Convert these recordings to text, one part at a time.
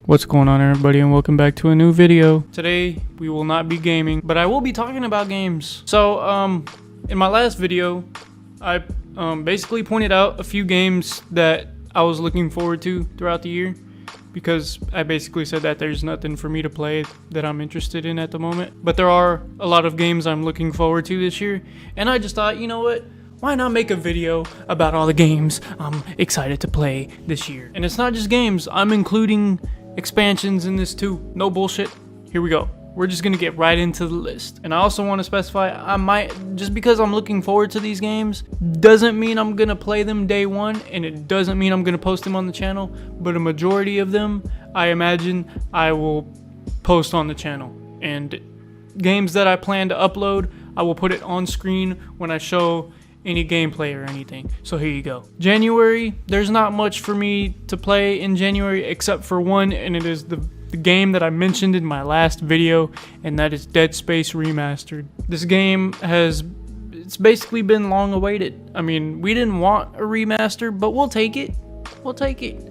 What's going on, everybody, and welcome back to a new video. Today we will not be gaming, but I will be talking about games. So in my last video I basically pointed out a few games that I was looking forward to throughout the year, because I basically said that there's nothing for me to play that I'm interested in at the moment, but there are a lot of games I'm looking forward to this year, and I just thought, you know what, why not make a video about all the games I'm excited to play this year? And it's not just games, I'm including expansions in this too. No bullshit. Here we go. We're just gonna get right into the list. And I also want to specify, I might, just because I'm looking forward to these games doesn't mean I'm gonna play them day one, and it doesn't mean I'm gonna post them on the channel, but a majority of them I imagine I will post on the channel. And games that I plan to upload, I will put it on screen when I show any gameplay or anything. So here you go. January, there's not much for me to play in January except for one, and it is the game that I mentioned in my last video, and that is Dead Space Remastered. This game it's basically been long awaited. I mean, we didn't want a remaster, but we'll take it. We'll take it.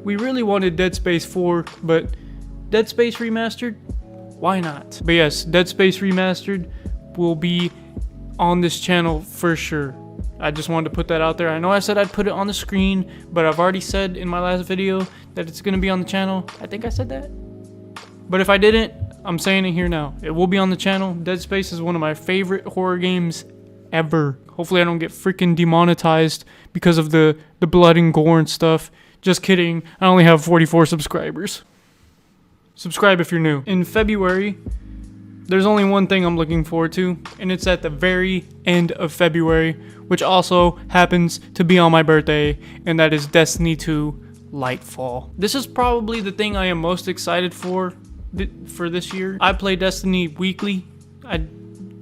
We really wanted Dead Space 4, but Dead Space Remastered, why not? But yes, Dead Space Remastered will be on this channel for sure. I just wanted to put that out there. I know I said I'd put it on the screen, but I've already said in my last video that it's going to be on the channel. I think I said that. But if I didn't, I'm saying it here now. It will be on the channel. Dead Space is one of my favorite horror games ever. Hopefully I don't get freaking demonetized because of the blood and gore and stuff. Just kidding. I only have 44 subscribers. Subscribe if you're new. In February, there's only one thing I'm looking forward to, and it's at the very end of February, which also happens to be on my birthday, and that is Destiny 2 Lightfall. This is probably the thing I am most excited for this year. I play Destiny weekly. I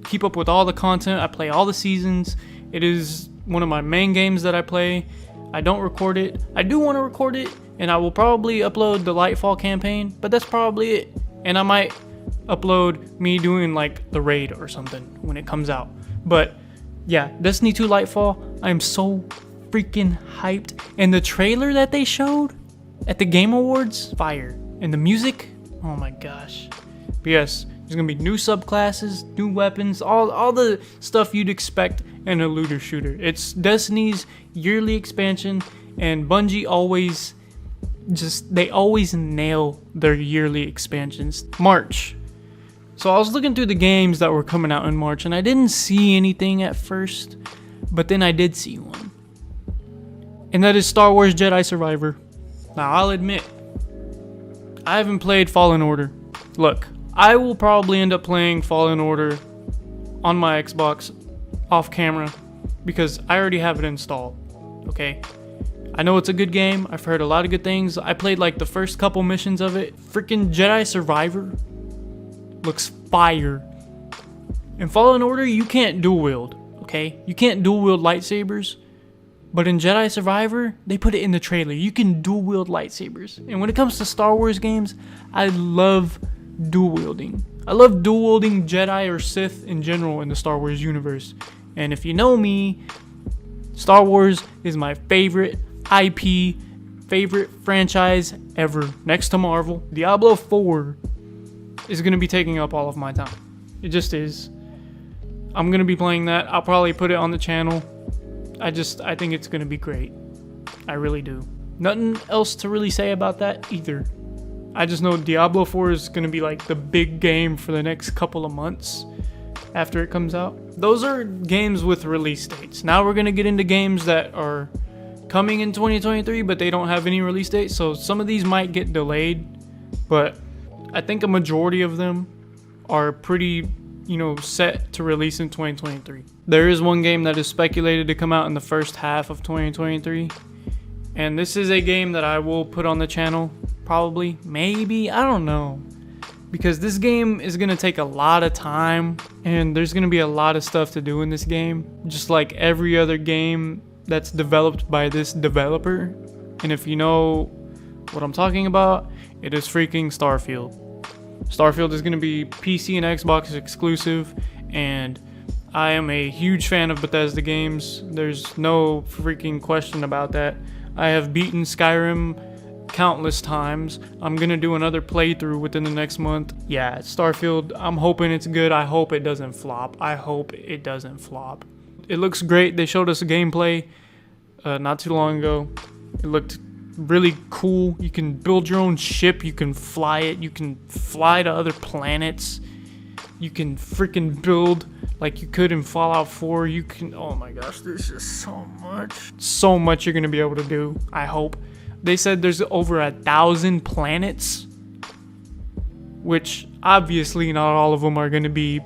keep up with all the content. I play all the seasons. It is one of my main games that I play. I don't record it. I do want to record it, and I will probably upload the Lightfall campaign, but that's probably it. And I might upload me doing like the raid or something when it comes out. But yeah, Destiny 2 Lightfall, I am so freaking hyped. And the trailer that they showed at the Game Awards, fire. And the music, oh my gosh. But yes, there's gonna be new subclasses, new weapons, all the stuff you'd expect in a looter shooter. It's Destiny's yearly expansion, and Bungie always nail their yearly expansions. March. So I was looking through the games that were coming out in March, and I didn't see anything at first, but then I did see one. And that is Star Wars Jedi Survivor. Now, I'll admit, I haven't played Fallen Order. Look, I will probably end up playing Fallen Order on my Xbox off camera because I already have it installed, okay? I know it's a good game. I've heard a lot of good things. I played like the first couple missions of it. Freaking Jedi Survivor looks fire. In Fallen Order, you can't dual wield, okay? You can't dual wield lightsabers. But in Jedi Survivor, they put it in the trailer. You can dual wield lightsabers. And when it comes to Star Wars games, I love dual wielding. I love dual wielding Jedi or Sith in general in the Star Wars universe. And if you know me, Star Wars is my favorite IP, favorite franchise ever. Next to Marvel. Diablo 4 is going to be taking up all of my time. It just is. I'm going to be playing that. I'll probably put it on the channel. I think it's going to be great. I really do. Nothing else to really say about that either. I just know Diablo 4 is going to be like the big game for the next couple of months after it comes out. Those are games with release dates. Now we're going to get into games that are coming in 2023, but they don't have any release date. So some of these might get delayed, but I think a majority of them are pretty, set to release in 2023. There is one game that is speculated to come out in the first half of 2023. And this is a game that I will put on the channel. Probably, maybe, I don't know. Because this game is going to take a lot of time, and there's going to be a lot of stuff to do in this game. Just like every other game that's developed by this developer. And if you know what I'm talking about, it is freaking Starfield. Starfield is going to be PC and Xbox exclusive, and I am a huge fan of Bethesda games. There's no freaking question about that. I have beaten Skyrim countless times. I'm gonna do another playthrough within the next month. Yeah, Starfield, I'm hoping it's good. I hope it doesn't flop. I hope it doesn't flop. It looks great. They showed us a gameplay not too long ago. It looked really cool. You can build your own ship. You can fly it. You can fly to other planets. You can freaking build like you could in Fallout 4. You can, oh my gosh, there's just so much. So much you're gonna be able to do, I hope. They said there's over 1,000 planets, which obviously not all of them are gonna be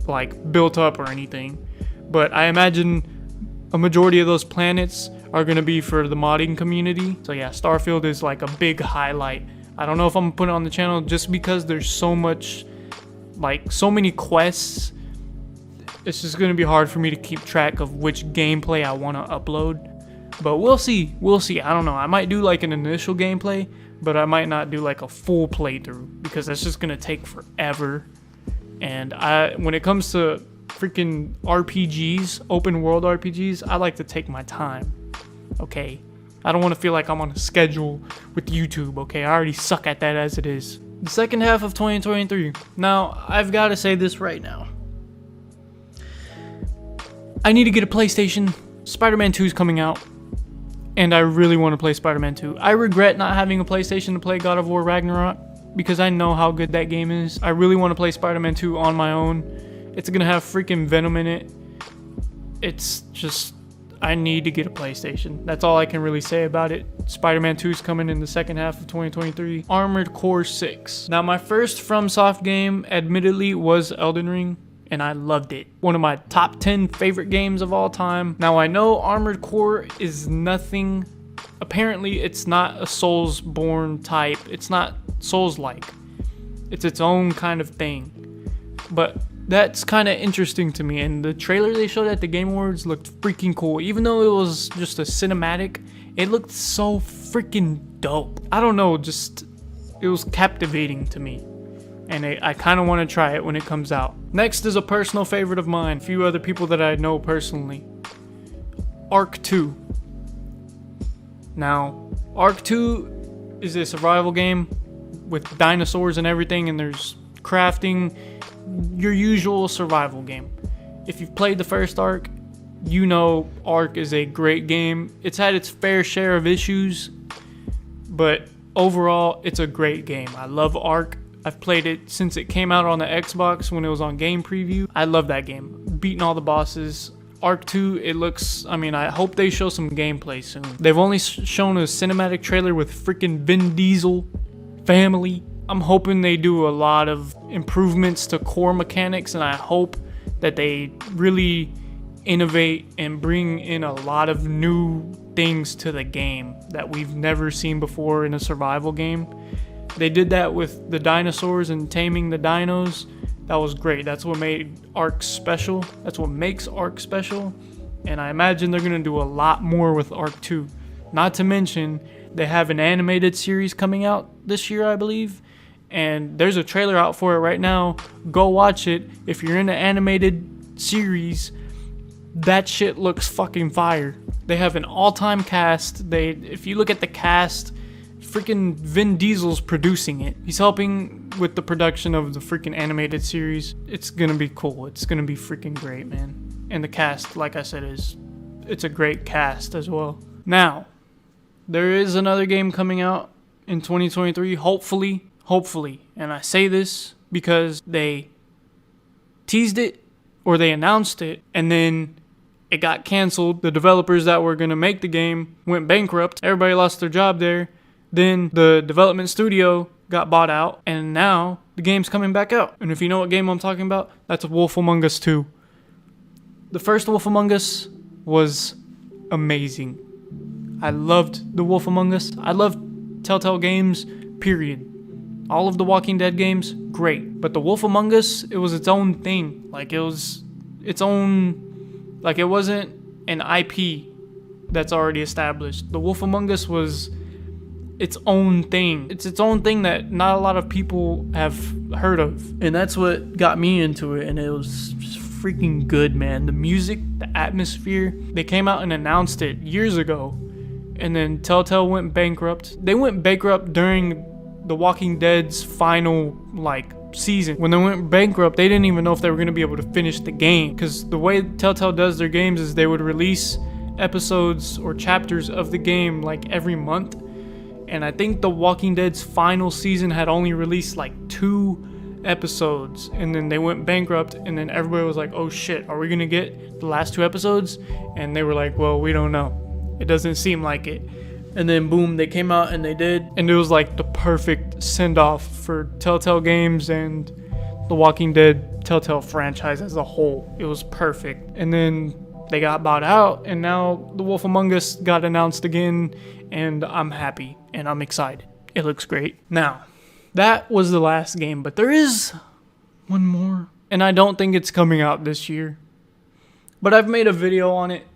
like built up or anything. But I imagine a majority of those planets are gonna be for the modding community. So yeah, Starfield is like a big highlight. I don't know if I'm gonna put it on the channel just because there's so much, like so many quests. It's just gonna be hard for me to keep track of which gameplay I wanna upload. But we'll see, I don't know. I might do like an initial gameplay, but I might not do like a full playthrough because that's just gonna take forever. And when it comes to freaking RPGs, open world RPGs, I like to take my time, okay? I don't want to feel like I'm on a schedule with YouTube, okay? I already suck at that as it is. The second half of 2023. Now, I've got to say this right now. I need to get a PlayStation. Spider-Man 2 is coming out, and I really want to play Spider-Man 2. I regret not having a PlayStation to play God of War Ragnarok because I know how good that game is. I really want to play Spider-Man 2 on my own. It's gonna have freaking Venom in it. It's just, I need to get a PlayStation. That's all I can really say about it. Spider-Man 2 is coming in the second half of 2023. Armored Core 6. Now, my first FromSoft game, admittedly, was Elden Ring, and I loved it. One of my top 10 favorite games of all time. Now, I know Armored Core is nothing. Apparently, it's not a Soulsborne type. It's not Souls-like. It's its own kind of thing. But that's kind of interesting to me, and the trailer they showed at the Game Awards looked freaking cool. Even though it was just a cinematic, it looked so freaking dope. I don't know, just it was captivating to me, and I kind of want to try it when it comes out. Next is a personal favorite of mine, a few other people that I know personally. Ark 2. Now, Ark 2 is a survival game with dinosaurs and everything, and there's crafting. Your usual survival game. If you've played the first Ark, you know Ark is a great game. It's had its fair share of issues, but overall, it's a great game. I love Ark. I've played it since it came out on the Xbox when it was on Game Preview. I love that game. Beating all the bosses. Ark 2, it looks, I mean, I hope they show some gameplay soon. They've only shown a cinematic trailer with freaking Vin Diesel family. I'm hoping they do a lot of improvements to core mechanics, and I hope that they really innovate and bring in a lot of new things to the game that we've never seen before in a survival game. They did that with the dinosaurs and taming the dinos. That was great. That's what made Ark special. That's what makes Ark special. And I imagine they're going to do a lot more with Ark 2. Not to mention, they have an animated series coming out this year, I believe. And there's a trailer out for it right now. Go watch it. If you're in the animated series, that shit looks fucking fire. They have an all-time cast. If you look at the cast, freaking Vin Diesel's producing it. He's helping with the production of the freaking animated series. It's gonna be cool. It's gonna be freaking great, man. And the cast, like I said, it's a great cast as well. Now, there is another game coming out in 2023, hopefully, and I say this because they teased it or they announced it and then it got canceled. The developers that were going to make the game went bankrupt. Everybody lost their job there. Then the development studio got bought out, and now the game's coming back out. And if you know what game I'm talking about, that's Wolf Among Us 2. The first Wolf Among Us was amazing. I loved the Wolf Among Us. I love Telltale games, period. All of the Walking Dead games, great. But the Wolf Among Us, it was its own thing. Like, it was its own, like, it wasn't an IP that's already established. The Wolf Among Us was its own thing. It's its own thing that not a lot of people have heard of. And that's what got me into it, and it was just freaking good, man. The music, the atmosphere. They came out and announced it years ago, and then Telltale went bankrupt. They went bankrupt during The Walking Dead's final, like, season. When they went bankrupt, they didn't even know if they were going to be able to finish the game, because the way Telltale does their games is they would release episodes or chapters of the game like every month, and I think The Walking Dead's final season had only released like 2 episodes, and then they went bankrupt, and then everybody was like, oh shit, are we gonna get the last 2 episodes? And they were like, well, we don't know, it doesn't seem like it. And then boom, they came out and they did, and it was like the perfect send-off for Telltale Games and The Walking Dead Telltale franchise as a whole. It was perfect. And then they got bought out, and now The Wolf Among Us got announced again, and I'm happy and I'm excited. It looks great. Now, that was the last game, but there is one more, and I don't think it's coming out this year, but I've made a video on it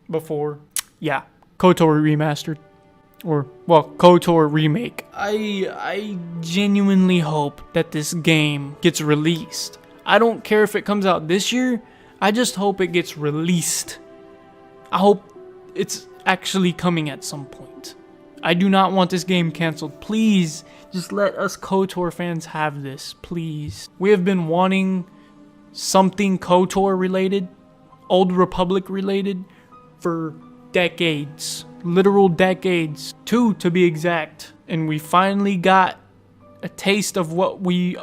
before. Yeah, Kotor Remastered. Or, well, Kotor Remake. I genuinely hope that this game gets released. I don't care if it comes out this year. I just hope it gets released. I hope it's actually coming at some point. I do not want this game canceled. Please, just let us Kotor fans have this, please. We have been wanting something Kotor related, Old Republic related, for decades. Literal decades, 2 to be exact, and we finally got a taste of what we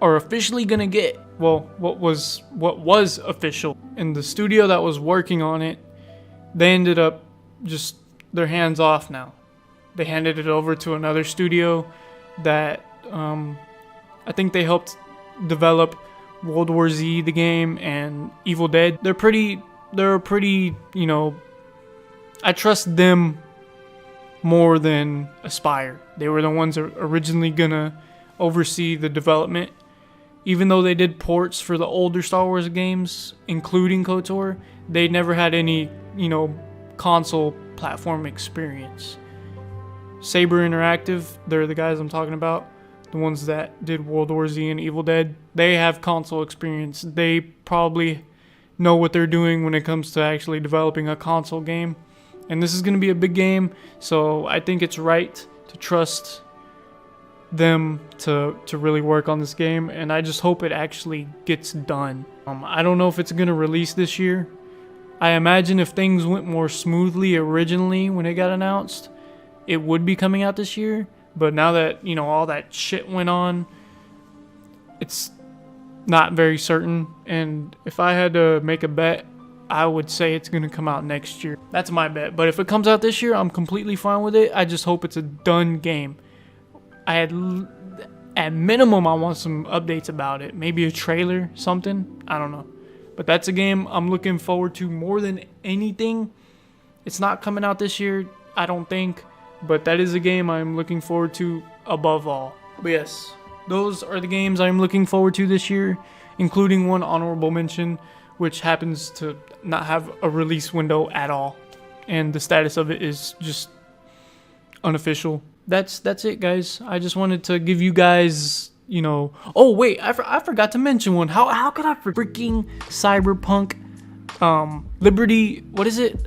are officially gonna get. Well, what was official. And the studio that was working on it, they ended up just their hands off now. They handed it over to another studio that I think they helped develop World War Z, the game, and Evil Dead. They're pretty, you know, I trust them more than Aspire. They were the ones that were originally gonna oversee the development. Even though they did ports for the older Star Wars games, including KOTOR, they never had any, you know, console platform experience. Saber Interactive, they're the guys I'm talking about, the ones that did World War Z and Evil Dead. They have console experience. They probably know what they're doing when it comes to actually developing a console game. And this is going to be a big game, so I think it's right to trust them to really work on this game, and I just hope it actually gets done. I don't know if it's going to release this year. I imagine if things went more smoothly originally when it got announced, it would be coming out this year. But now that, you know, all that shit went on, it's not very certain. And if I had to make a bet, I would say it's going to come out next year. That's my bet. But if it comes out this year, I'm completely fine with it. I just hope it's a done game. At minimum, I want some updates about it. Maybe a trailer, something. I don't know. But that's a game I'm looking forward to more than anything. It's not coming out this year, I don't think. But that is a game I'm looking forward to above all. But yes, those are the games I'm looking forward to this year, including one honorable mention, which happens to not have a release window at all, and the status of it is just unofficial. That's it, guys. I just wanted to give you guys, you know. Oh wait, I forgot to mention one. How could I freaking Cyberpunk, Liberty? What is it?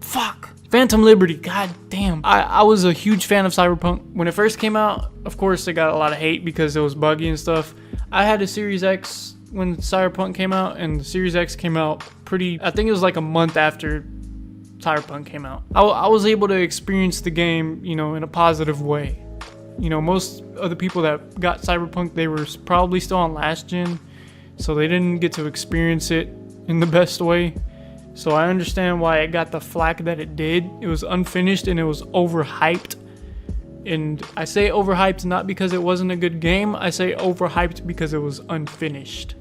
Phantom Liberty. God damn. I was a huge fan of Cyberpunk when it first came out. Of course, it got a lot of hate because it was buggy and stuff. I had a Series X when Cyberpunk came out, and the Series X came out I think it was like a month after Cyberpunk came out. I was able to experience the game, you know, in a positive way. You know, most of the people that got Cyberpunk, they were probably still on last gen, so they didn't get to experience it in the best way. So I understand why it got the flack that it did. It was unfinished and it was overhyped. And I say overhyped not because it wasn't a good game. I say overhyped because it was unfinished.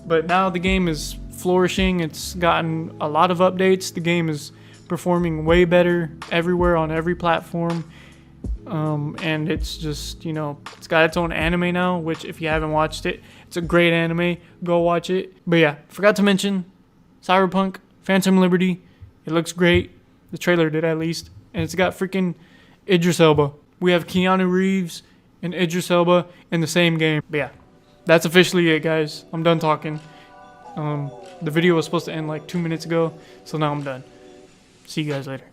But now the game is flourishing. It's gotten a lot of updates. The game is performing way better everywhere on every platform. And it's just, you know, it's got its own anime now, which if you haven't watched it, it's a great anime. Go watch it. But yeah, forgot to mention Cyberpunk, Phantom Liberty. It looks great. The trailer did at least. And it's got freaking Idris Elba. We have Keanu Reeves and Idris Elba in the same game. But yeah, that's officially it, guys. I'm done talking. The video was supposed to end like 2 minutes ago, so now I'm done. See you guys later.